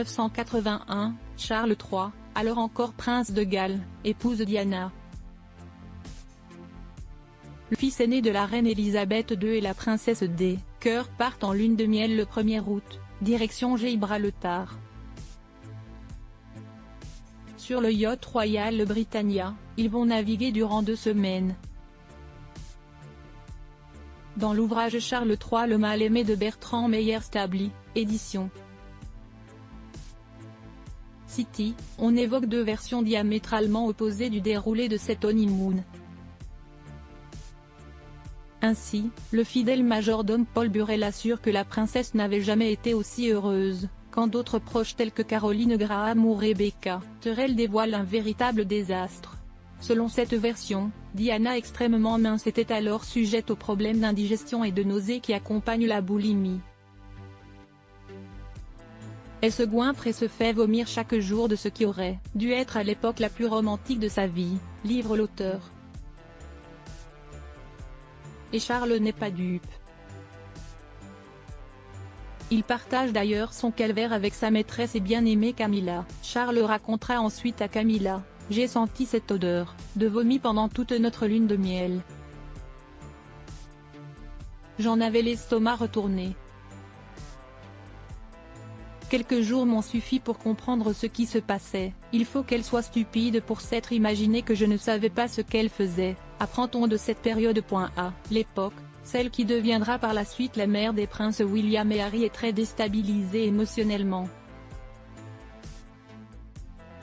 1981, Charles III, alors encore prince de Galles, épouse Diana. Le fils aîné de la reine Elisabeth II et la princesse des Cœurs partent en lune de miel le 1er août, direction Gibraltar. Sur le yacht royal le Britannia, ils vont naviguer durant 2 semaines. Dans l'ouvrage Charles III le mal-aimé de Bertrand Meyer-Stably, édition City, on évoque 2 versions diamétralement opposées du déroulé de cet honeymoon. Ainsi, le fidèle majordome Paul Burrell assure que la princesse n'avait jamais été aussi heureuse, quand d'autres proches tels que Caroline Graham ou Rebecca Terrell dévoilent un véritable désastre. Selon cette version, Diana extrêmement mince était alors sujette aux problèmes d'indigestion et de nausées qui accompagnent la boulimie. Elle se goinfre et se fait vomir chaque jour de ce qui aurait dû être à l'époque la plus romantique de sa vie, livre l'auteur. Et Charles n'est pas dupe. Il partage d'ailleurs son calvaire avec sa maîtresse et bien-aimée Camilla. Charles racontera ensuite à Camilla: « J'ai senti cette odeur de vomi pendant toute notre lune de miel. J'en avais l'estomac retourné. Quelques jours m'ont suffi pour comprendre ce qui se passait. Il faut qu'elle soit stupide pour s'être imaginé que je ne savais pas ce qu'elle faisait. Apprend-on de cette période. À l'époque, celle qui deviendra par la suite la mère des princes William et Harry est très déstabilisée émotionnellement.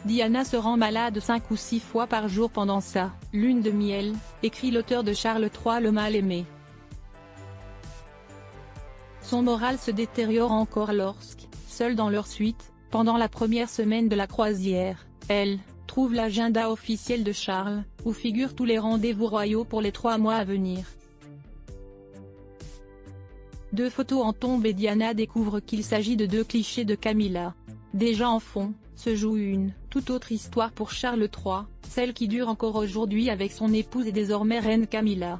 Diana se rend malade 5 ou 6 fois par jour pendant sa lune de miel, écrit l'auteur de Charles III le mal-aimé. Son moral se détériore encore lorsque, seule dans leur suite, pendant la première semaine de la croisière, elle trouve l'agenda officiel de Charles, où figurent tous les rendez-vous royaux pour les 3 mois à venir. 2 photos en tombent et Diana découvre qu'il s'agit de 2 clichés de Camilla. Déjà en fond, se joue une toute autre histoire pour Charles III, celle qui dure encore aujourd'hui avec son épouse et désormais reine Camilla.